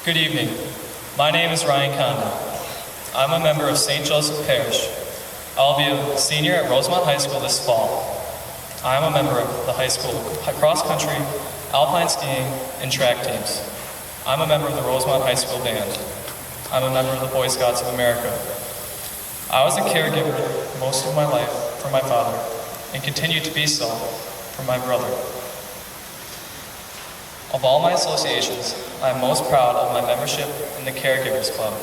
Good evening. My name is Ryan Condon. I'm a member of St. Joseph Parish. I'll be a senior at Rosemount High School this fall. I'm a member of the high school cross-country, alpine skiing, and track teams. I'm a member of the Rosemount High School band. I'm a member of the Boy Scouts of America. I was a caregiver most of my life for my father and continue to be so for my brother. Of all my associations, I am most proud of my membership in the Caregivers Club.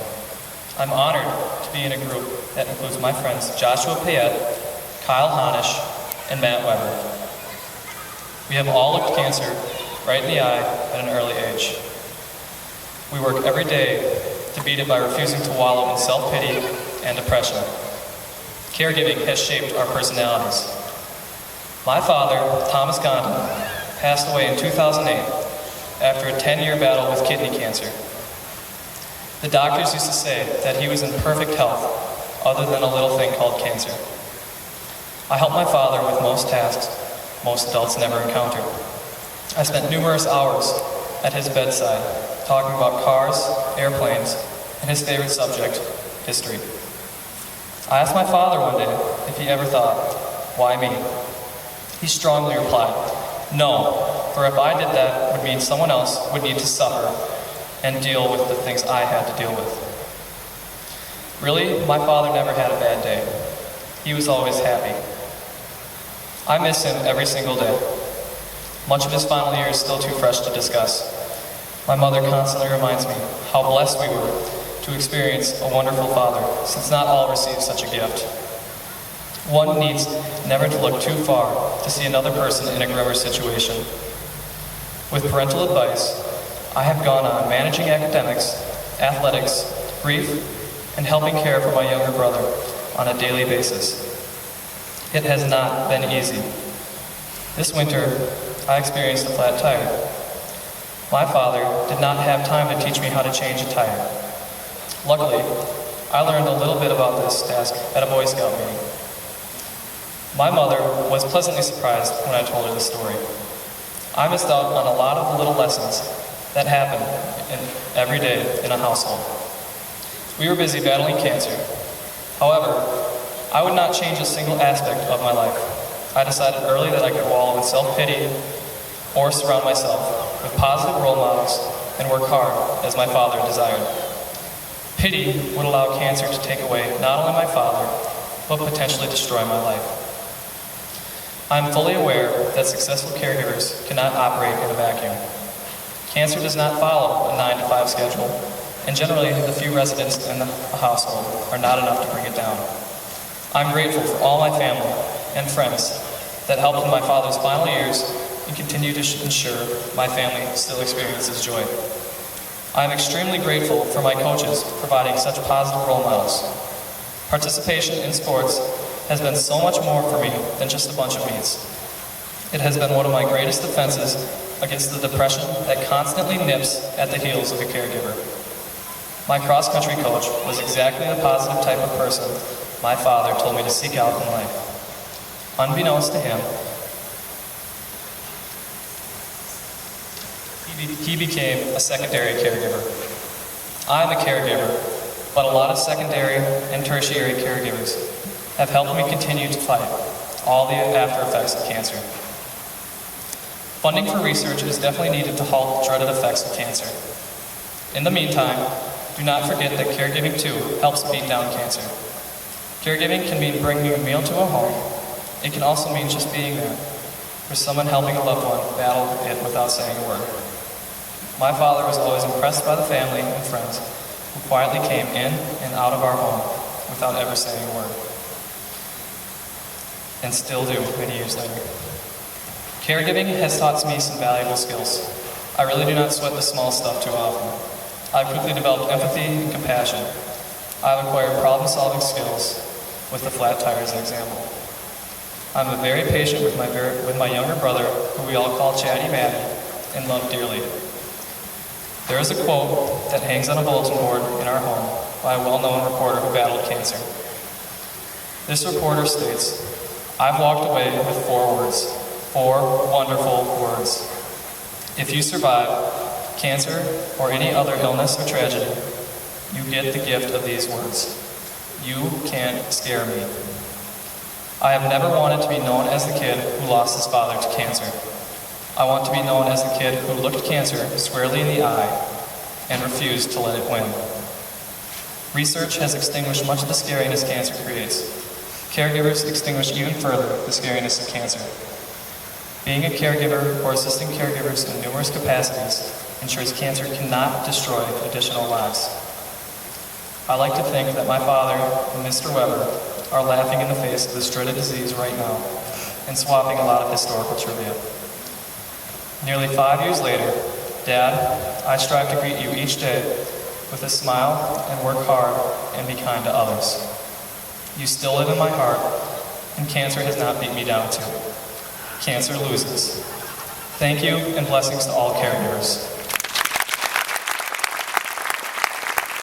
I'm honored to be in a group that includes my friends Joshua Payette, Kyle Honish, and Matt Weber. We have all looked cancer right in the eye at an early age. We work every day to beat it by refusing to wallow in self-pity and depression. Caregiving has shaped our personalities. My father, Thomas Condon, passed away in 2008 after a 10-year battle with kidney cancer. The doctors used to say that he was in perfect health, other than a little thing called cancer. I helped my father with most tasks most adults never encountered. I spent numerous hours at his bedside, talking about cars, airplanes, and his favorite subject, history. I asked my father one day if he ever thought, why me? He strongly replied, no, for if I did that, it would mean someone else would need to suffer and deal with the things I had to deal with. Really, my father never had a bad day. He was always happy. I miss him every single day. Much of his final years is still too fresh to discuss. My mother constantly reminds me how blessed we were to experience a wonderful father, since not all receive such a gift. One needs never to look too far to see another person in a grimmer situation. With parental advice, I have gone on managing academics, athletics, grief, and helping care for my younger brother on a daily basis. It has not been easy. This winter, I experienced a flat tire. My father did not have time to teach me how to change a tire. Luckily, I learned a little bit about this task at a Boy Scout meeting. My mother was pleasantly surprised when I told her the story. I missed out on a lot of the little lessons that happen every day in a household. We were busy battling cancer. However, I would not change a single aspect of my life. I decided early that I could wallow in self-pity or surround myself with positive role models and work hard as my father desired. Pity would allow cancer to take away not only my father, but potentially destroy my life. I am fully aware that successful caregivers cannot operate in a vacuum. Cancer does not follow a 9-to-5 schedule, and generally the few residents in the household are not enough to bring it down. I'm grateful for all my family and friends that helped in my father's final years and continue to ensure my family still experiences joy. I am extremely grateful for my coaches providing such positive role models. Participation in sports has been so much more for me than just a bunch of meets. It has been one of my greatest defenses against the depression that constantly nips at the heels of a caregiver. My cross-country coach was exactly the positive type of person my father told me to seek out in life. Unbeknownst to him, he became a secondary caregiver. I'm a caregiver, but a lot of secondary and tertiary caregivers have helped me continue to fight all the after effects of cancer. Funding for research is definitely needed to halt the dreaded effects of cancer. In the meantime, do not forget that caregiving too helps beat down cancer. Caregiving can mean bringing a meal to a home. It can also mean just being there for someone, helping a loved one battle it without saying a word. My father was always impressed by the family and friends who quietly came in and out of our home without ever saying a word. And still do many years later. Caregiving has taught me some valuable skills. I really do not sweat the small stuff too often. I've quickly developed empathy and compassion. I've acquired problem-solving skills with the flat tire as an example. I'm a very patient with my younger brother, who we all call Chatty Matty, and love dearly. There is a quote that hangs on a bulletin board in our home by a well-known reporter who battled cancer. This reporter states, "I've walked away with 4 words, 4 wonderful words. If you survive, cancer, or any other illness or tragedy, you get the gift of these words. You can't scare me. I have never wanted to be known as the kid who lost his father to cancer. I want to be known as the kid who looked cancer squarely in the eye and refused to let it win. Research has extinguished much of the scariness cancer creates. Caregivers extinguish even further the scariness of cancer. Being a caregiver or assisting caregivers in numerous capacities ensures cancer cannot destroy additional lives. I like to think that my father and Mr. Weber are laughing in the face of this dreaded disease right now and swapping a lot of historical trivia. Nearly 5 years later, Dad, I strive to greet you each day with a smile and work hard and be kind to others. You still live in my heart, and cancer has not beat me down too. Cancer loses. Thank you, and blessings to all caregivers.